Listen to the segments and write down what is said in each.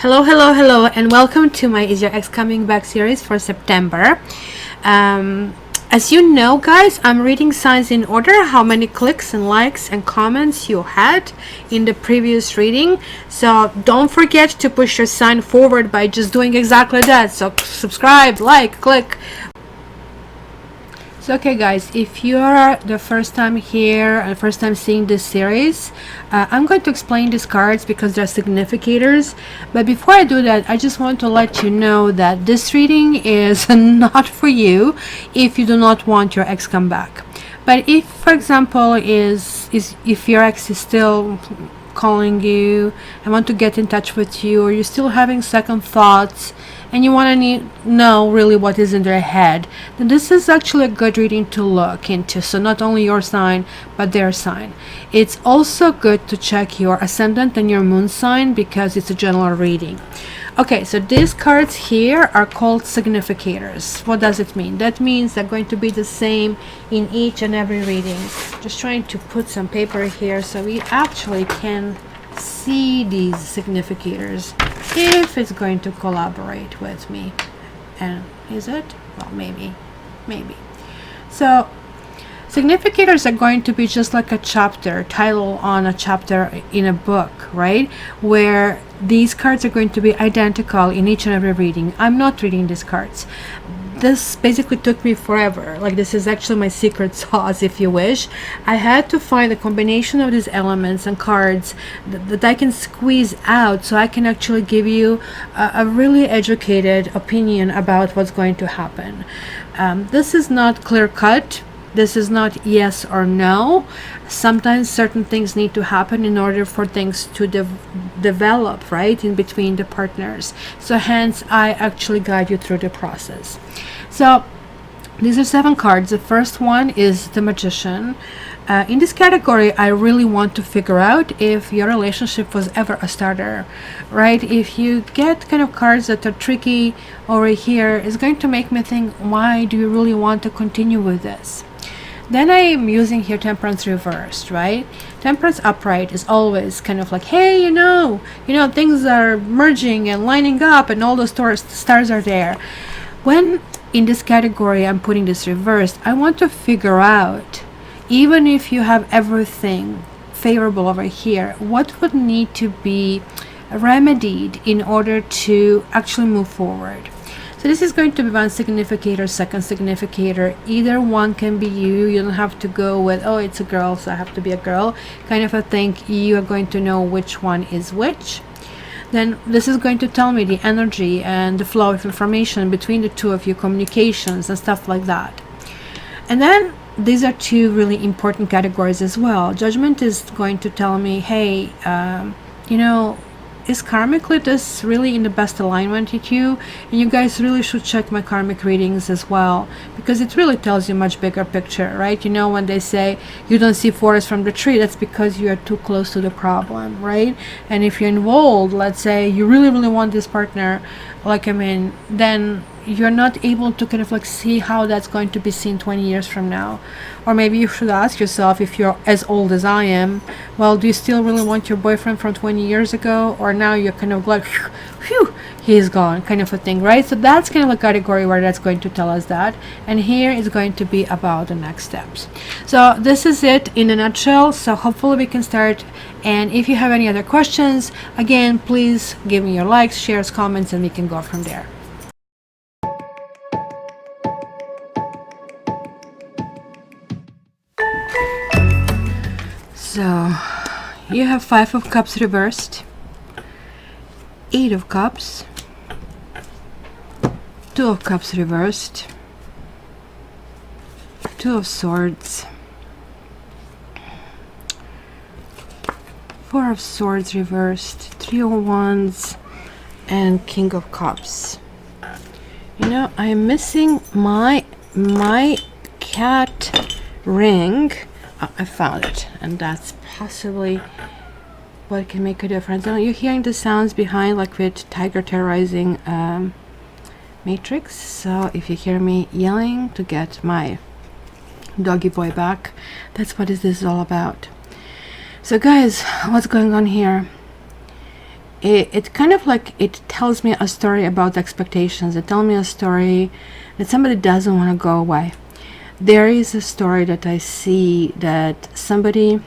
Hello, hello, hello, and welcome to my Is Your Ex Coming Back series for September. As you know, guys, I'm reading signs in order, how many clicks and likes and comments you had in the previous reading. So don't forget to push your sign forward by just doing exactly that. So subscribe, like, click. So okay guys, if you're the first time here and first time seeing this series, I'm going to explain these cards because they're significators. But before I do that, I just want to let you know that this reading is not for you if you do not want your ex come back. But if, for example, if your ex is still calling you and want to get in touch with you, or you're still having second thoughts and you want to know really what is in their head, then this is actually a good reading to look into. So not only your sign but their sign. It's also good to check your ascendant and your moon sign because it's a general reading. Okay, so these cards here are called significators. What does it mean? That means they're going to be the same in each and every reading. Just trying to put some paper here so we actually can see these significators if it's going to collaborate with me. And is it? Well, maybe. So significators are going to be just like a chapter title on a chapter in a book, right? Where these cards are going to be identical in each and every reading. I'm not reading these cards. This basically took me forever. Like, this is actually my secret sauce, if you wish. I had to find a combination of these elements and cards that I can squeeze out so I can actually give you a really educated opinion about what's going to happen. This is not clear cut. This is not yes or no. Sometimes certain things need to happen in order for things to develop, right, in between the partners. So hence, I actually guide you through the process. So these are 7 cards. The first one is the Magician. In this category, I really want to figure out if your relationship was ever a starter, right? If you get kind of cards that are tricky over here, it's going to make me think, why do you really want to continue with this? Then I am using here Temperance reversed, right? Temperance upright is always kind of like, hey, you know, things are merging and lining up and all the stars are there. When in this category I'm putting this reversed, I want to figure out, even if you have everything favorable over here, what would need to be remedied in order to actually move forward. So this is going to be one significator, second significator. Either one can be you. You don't have to go with, oh, it's a girl, so I have to be a girl, kind of a thing. You are going to know which one is which. Then this is going to tell me the energy and the flow of information between the two of you, communications and stuff like that. And then these are 2 really important categories as well. Judgment is going to tell me, hey, is karmically this really in the best alignment with you? And you guys really should check my karmic readings as well, because it really tells you much bigger picture, right? You know, when they say you don't see forest from the tree, that's because you are too close to the problem, right? And if you're involved, let's say you really want this partner, then you're not able to kind of like see how that's going to be seen 20 years from now. Or maybe you should ask yourself, if you're as old as I am, well, do you still really want your boyfriend from 20 years ago? Or now you're kind of like, phew, he's gone, kind of a thing, right? So that's kind of a category where that's going to tell us that. And here is going to be about the next steps. So this is it in a nutshell. So hopefully we can start. And if you have any other questions, again, please give me your likes, shares, comments, and we can go from there. So you have 5 of Cups reversed, 8 of Cups, 2 of Cups reversed, 2 of Swords, 4 of Swords reversed, 3 of Wands, and King of Cups. You know, I'm missing my cat ring. I found it, and that's possibly what can make a difference. Are you hearing the sounds behind, like with Tiger terrorizing Matrix? So if you hear me yelling to get my doggy boy back, that's what this is all about. So guys, what's going on here? it kind of like, it tells me a story about expectations. It tells me a story that somebody doesn't want to go away. There is a story that I see that somebody,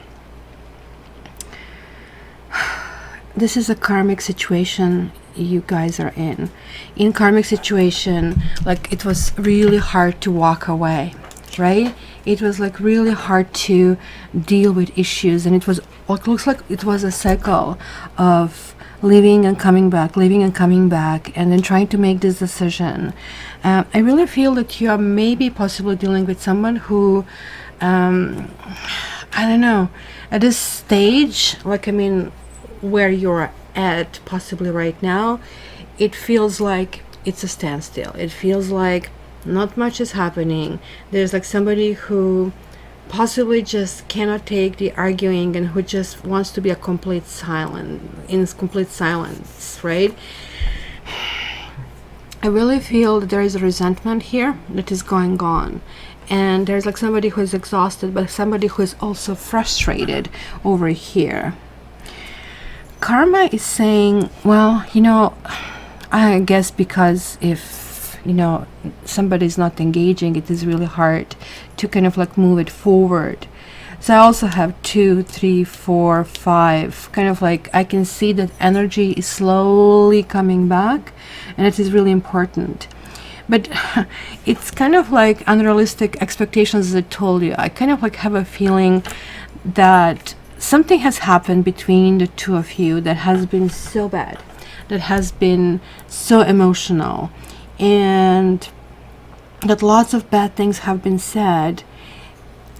this is a karmic situation you guys are in karmic situation, like it was really hard to walk away, right? It was like really hard to deal with issues, and it looks like it was a cycle of leaving and coming back, leaving and coming back, and then trying to make this decision. I really feel that you are maybe possibly dealing with someone who, I don't know, at this stage, like, I mean, where you're at possibly right now, it feels like it's a standstill. It feels like not much is happening. There's like somebody who possibly just cannot take the arguing and who just wants to be in complete silence, right? I really feel that there is a resentment here that is going on, and there's like somebody who is exhausted, but somebody who is also frustrated over here. Karma is saying, well, you know, I guess because if, you know, somebody's not engaging, it is really hard to kind of like move it forward. So I also have 2, 3, 4, 5, kind of like I can see that energy is slowly coming back, and it is really important. But it's kind of like unrealistic expectations, as I told you. I kind of like have a feeling that something has happened between the two of you that has been so bad, that has been so emotional, and that lots of bad things have been said,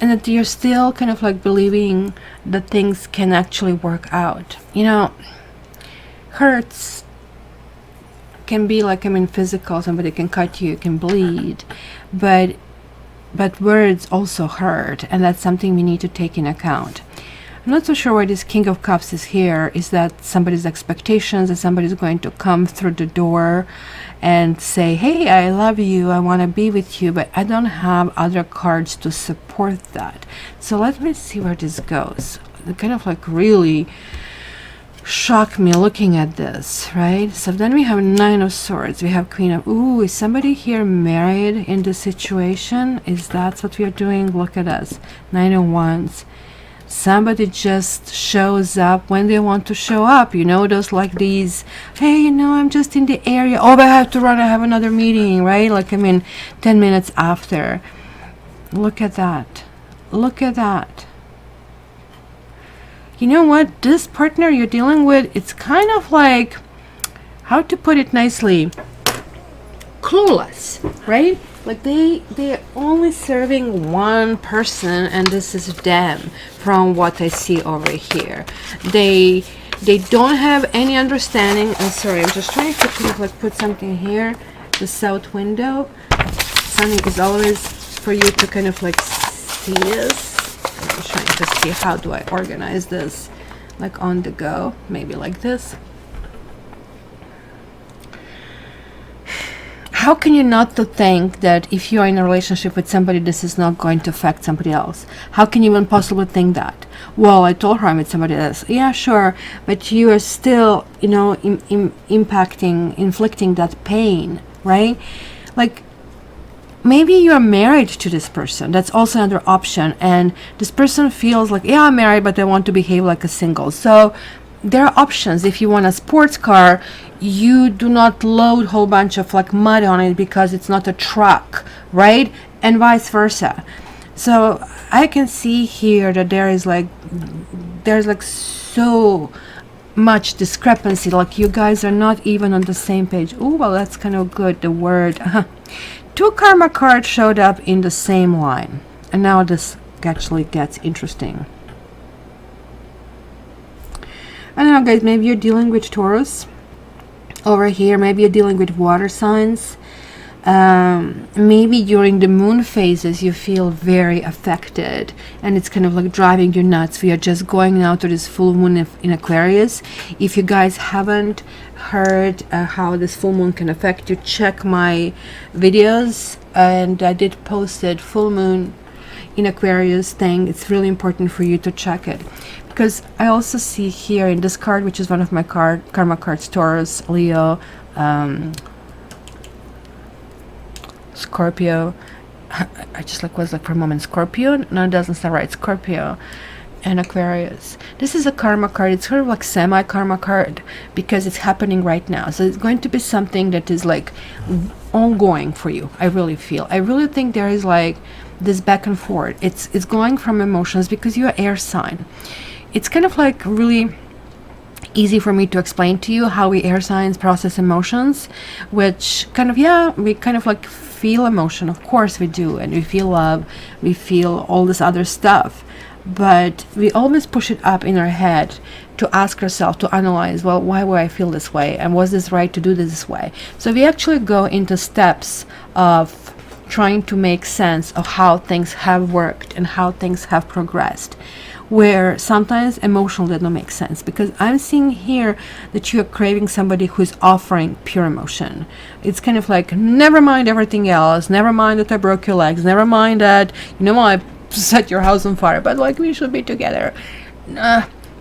and that you're still kind of like believing that things can actually work out. You know, hurts can be like, I mean, physical. Somebody can cut you, you can bleed, but words also hurt, and that's something we need to take in account. I'm not so sure why this King of Cups is here. Is that somebody's expectations, that somebody's going to come through the door and say, hey, I love you, I want to be with you, but I don't have other cards to support that. So let me see where this goes. It kind of like really shocked me looking at this, right? So then we have 9 of Swords, we have Queen of, ooh, is somebody here married in this situation? Is that what we are doing? Look at us, 9 of Wands. Somebody just shows up when they want to show up, you know, those like these, hey, you know, I'm just in the area, oh, I have to run, I have another meeting, right? Like, I mean, 10 minutes after. Look at that. Look at that. You know what? This partner you're dealing with, it's kind of like, how to put it nicely, clueless, right? Like they're only serving one person, and this is them, from what I see over here. They don't have any understanding. I'm sorry, I'm just trying to kind of like put something here, the south window. Sunny is always for you to kind of like see this. I'm trying to see how do I organize this, like on the go, maybe like this. How can you not to think that if you are in a relationship with somebody, this is not going to affect somebody else? How can you even possibly think that? Well, I told her I'm with somebody else. Yeah, sure, but you are still, you know, inflicting that pain, right? Like, maybe you're married to this person. That's also another option. And this person feels like, yeah, I'm married, but I want to behave like a single. So there are options. If you want a sports car, you do not load a whole bunch of like mud on it because it's not a truck, right? And vice versa. So I can see here that there's like so much discrepancy. Like you guys are not even on the same page. Oh, well, that's kind of good. The word 2 karma cards showed up in the same line, and now this actually gets interesting. I don't know, guys, maybe you're dealing with Taurus over here. Maybe you're dealing with water signs. Maybe during the moon phases you feel very affected, and it's kind of like driving you nuts. We are just going now to this full moon in Aquarius. If you guys haven't heard how this full moon can affect you, check my videos, and I did post it. Full moon, in Aquarius thing, it's really important for you to check it. Because I also see here in this card, which is one of my karma cards, Taurus, Leo, Scorpio. I just was like for a moment, Scorpio? No, it doesn't sound right. Scorpio and Aquarius. This is a karma card. It's sort of like semi-karma card because it's happening right now. So it's going to be something that is like ongoing for you. I really think there is like this back and forth. It's going from emotions because you're air sign. It's kind of like really easy for me to explain to you how we air signs process emotions, which kind of, yeah, we kind of like feel emotion. Of course we do. And we feel love. We feel all this other stuff. But we always push it up in our head to ask ourselves, to analyze, well, why would I feel this way? And was this right to do this way? So we actually go into steps of trying to make sense of how things have worked and how things have progressed, where sometimes emotional did not make sense, because I'm seeing here that you are craving somebody who is offering pure emotion. It's kind of like, never mind everything else, never mind that I broke your legs, never mind that, I set your house on fire, but like we should be together.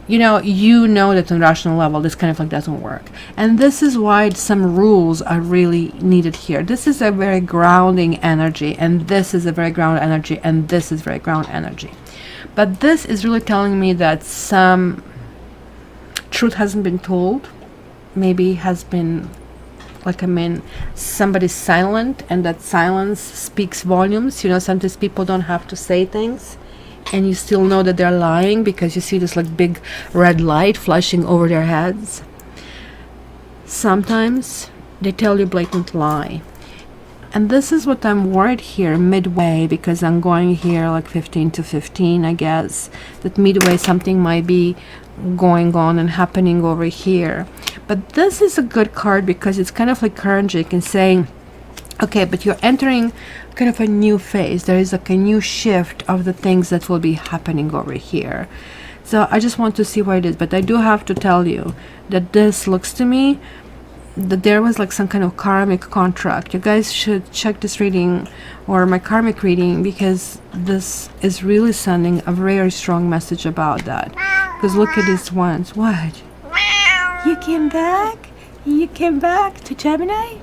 You know that on rational level this kind of like doesn't work, and this is why some rules are really needed here. This is a very grounding energy, and this is a very ground energy, and this is very ground energy. But this is really telling me that some truth hasn't been told, maybe has been somebody's silent, and that silence speaks volumes. Sometimes people don't have to say things, and you still know that they're lying because you see this like big red light flashing over their heads. Sometimes they tell you blatant lie. And this is what I'm worried here midway, because I'm going here like 15 to 15, I guess, that midway something might be going on and happening over here. But this is a good card because it's kind of like Karmic and saying, okay, but you're entering kind of a new phase. There is like a new shift of the things that will be happening over here. So I just want to see what it is. But I do have to tell you that this looks to me that there was like some kind of karmic contract. You guys should check this reading or my karmic reading, because this is really sending a very strong message about that. Because look at this once. What? You came back? You came back to Gemini?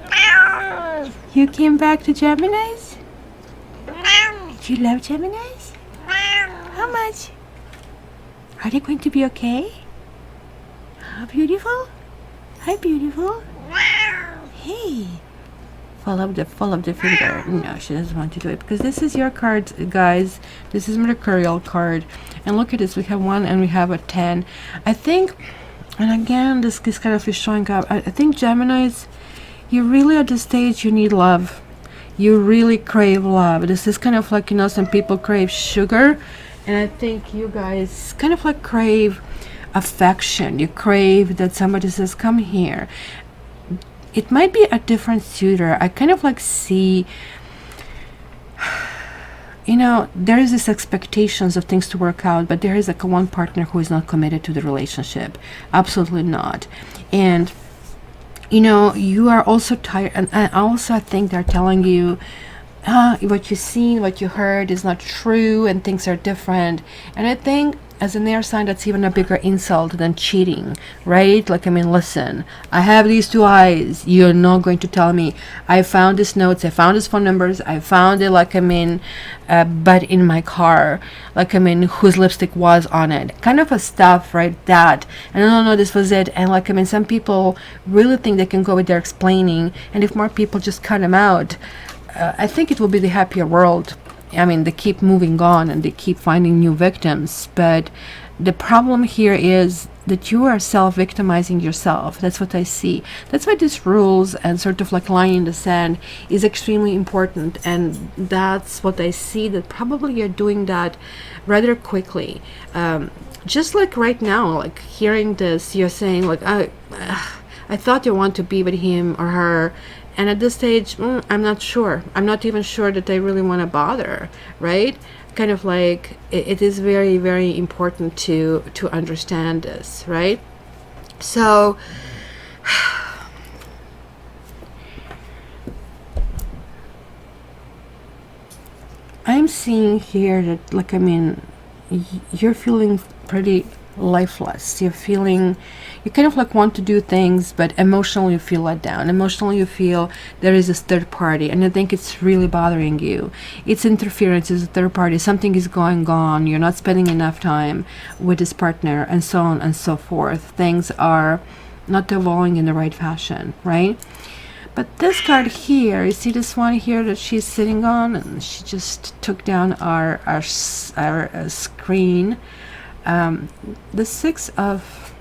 You came back to Geminis? Do you love Geminis? How much? Are they going to be okay? How beautiful? Hi, beautiful. Hey. Fall of the finger. No, she doesn't want to do it, because this is your card, guys. This is Mercurial card. And look at this. We have 1 and we have a 10. I think, and again, this kind of is showing up. I think Geminis, you really at this stage, you need love. You really crave love. This is kind of like, some people crave sugar. And I think you guys kind of like crave affection. You crave that somebody says, come here. It might be a different suitor. I kind of like see, there is this expectations of things to work out, but there is like one partner who is not committed to the relationship. Absolutely not. And you are also tired, and also I think they're telling you what you've seen, what you heard is not true, and things are different. And I think as an air sign, that's even a bigger insult than cheating, right? Like, listen, I have these 2 eyes. You're not going to tell me. I found these notes. I found these phone numbers. I found it, but in my car. Whose lipstick was on it. Kind of a stuff, right? That. And no, this was it. And some people really think they can go with their explaining. And if more people just cut them out, I think it will be the happier world. They keep moving on and they keep finding new victims. But the problem here is that you are self-victimizing yourself. That's what I see. That's why these rules and sort of like line in the sand is extremely important. And that's what I see, that probably you're doing that rather quickly. Just like right now, like hearing this, you're saying like, I thought you want to be with him or her. And at this stage, I'm not sure. I'm not even sure that I really want to bother, right? Kind of like, it is very, very important to understand this, right? So, I I'm seeing here that, like, I mean, you're feeling pretty lifeless. You're feeling, you kind of like want to do things, but emotionally you feel let down. Emotionally you feel there is this third party, and I think it's really bothering you. It's interference, it's a third party, something is going on, you're not spending enough time with this partner, and so on and so forth. Things are not evolving in the right fashion, right? But this card here, you see this one here that she's sitting on, and she just took down our screen. The Six of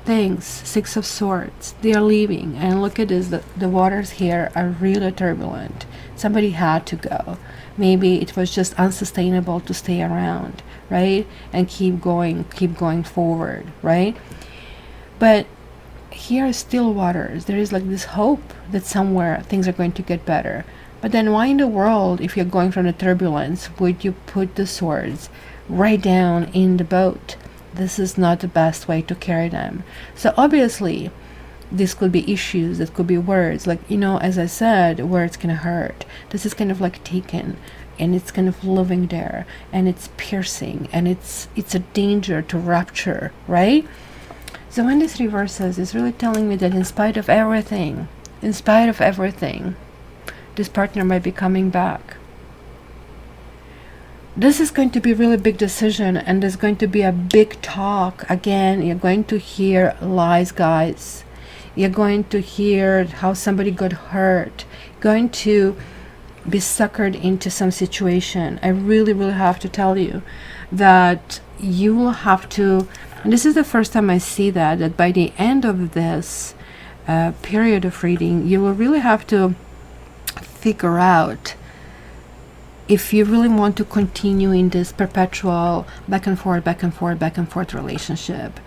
things, Six of Swords, they are leaving, and look at this, the waters here are really turbulent. Somebody had to go. Maybe it was just unsustainable to stay around, right, and keep going forward, right? But here are still waters. There is like this hope that somewhere things are going to get better. But then why in the world, if you're going from the turbulence, would you put the swords right down in the boat? This is not the best way to carry them. So obviously this could be issues, that could be words, like, you know, as I said, words can hurt. This is kind of like taken, and it's kind of living there, and it's piercing, and it's a danger to rupture, right? So when this reverses, it's really telling me that in spite of everything, this partner might be coming back. This is going to be a really big decision, and there's going to be a big talk. Again, you're going to hear lies, guys. You're going to hear how somebody got hurt. Going to be suckered into some situation. I really, really have to tell you that you will have to, and this is the first time I see that by the end of this period of reading, you will really have to figure out if you really want to continue in this perpetual back and forth relationship,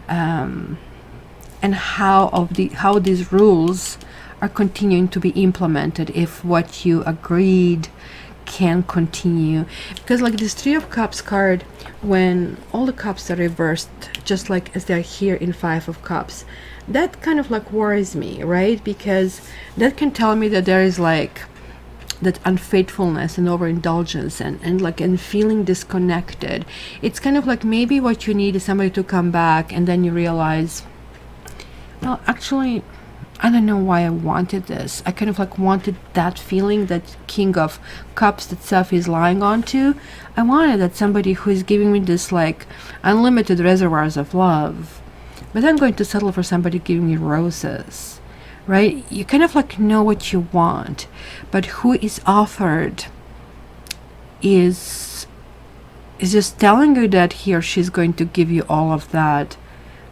and how these rules are continuing to be implemented, if what you agreed can continue. Because like this Three of Cups card, when all the cups are reversed, just like as they're here in Five of Cups, that kind of like worries me, right? Because that can tell me that there is like that unfaithfulness and overindulgence, and feeling disconnected. It's kind of like maybe what you need is somebody to come back, and then you realize, well, actually, I don't know why I wanted this. I kind of like wanted that feeling, that King of Cups that Seth is lying onto. I wanted that somebody who is giving me this like unlimited reservoirs of love, but I'm going to settle for somebody giving me roses. Right? You kind of like know what you want, but who is offered is just telling you that he or she's going to give you all of that,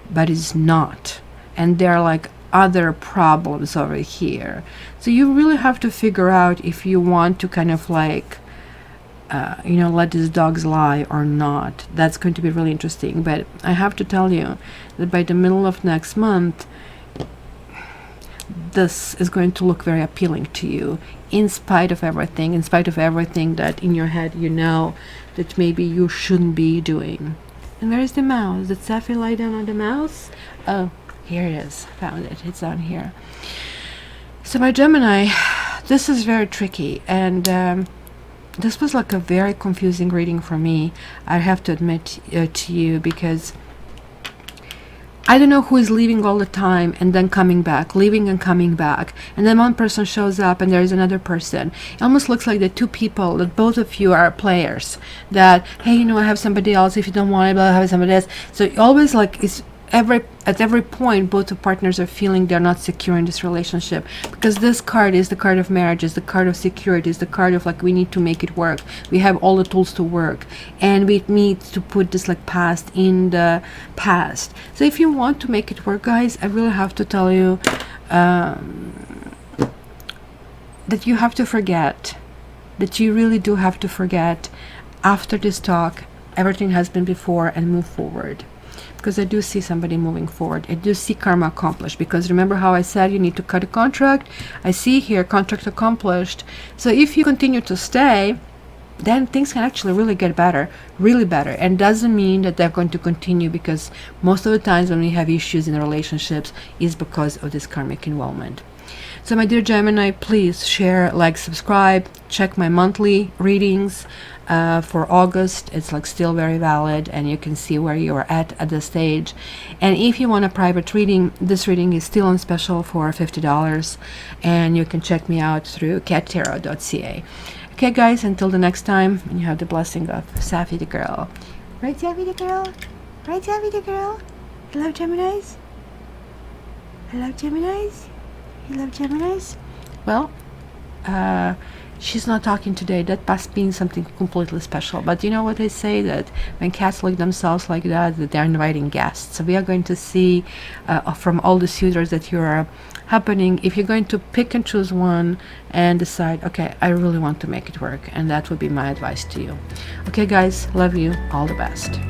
but is not. And there are like other problems over here. So you really have to figure out if you want to kind of like let these dogs lie or not. That's going to be really interesting. But I have to tell you that by the middle of next month, this is going to look very appealing to you, in spite of everything that in your head you know that maybe you shouldn't be doing. And where is the mouse? Did Safi lie down on the mouse? Oh, here it is. Found it. It's on here. So my Gemini, this is very tricky, and this was like a very confusing reading for me, I have to admit to you, because I don't know who is leaving all the time and then coming back, leaving and coming back. And then one person shows up and there is another person. It almost looks like the two people, that both of you are players. That, hey, I have somebody else. If you don't want it, I'll have somebody else. So it always like it's at every point, both the partners are feeling they're not secure in this relationship, because this card is the card of marriage, is the card of security, is the card of like we need to make it work. We have all the tools to work, and we need to put this like past in the past. So if you want to make it work, guys, I really have to tell you that you have to forget, that you really do have to forget after this talk everything has been before and move forward. Because I do see somebody moving forward. I do see karma accomplished. Because remember how I said you need to cut a contract? I see here contract accomplished. So if you continue to stay, then things can actually really get better, really better. And doesn't mean that they're going to continue, because most of the times when we have issues in relationships is because of this karmic involvement. So my dear Gemini, please share, like, subscribe, check my monthly readings for August. It's like still very valid, and you can see where you're at this stage. And if you want a private reading, this reading is still on special for $50, and you can check me out through cattarot.ca. Okay guys, until the next time, and you have the blessing of Safi the girl. Right, Safi the girl? Right, Safi the girl? You love Geminis? I love Geminis? You love Geminis? Well, she's not talking today. That must mean something completely special. But you know what they say, that when cats look themselves like that they're inviting guests. So we are going to see from all the suitors that you are happening, if you're going to pick and choose one and decide, okay, I really want to make it work. And that would be my advice to you. Okay guys, love you. All the best.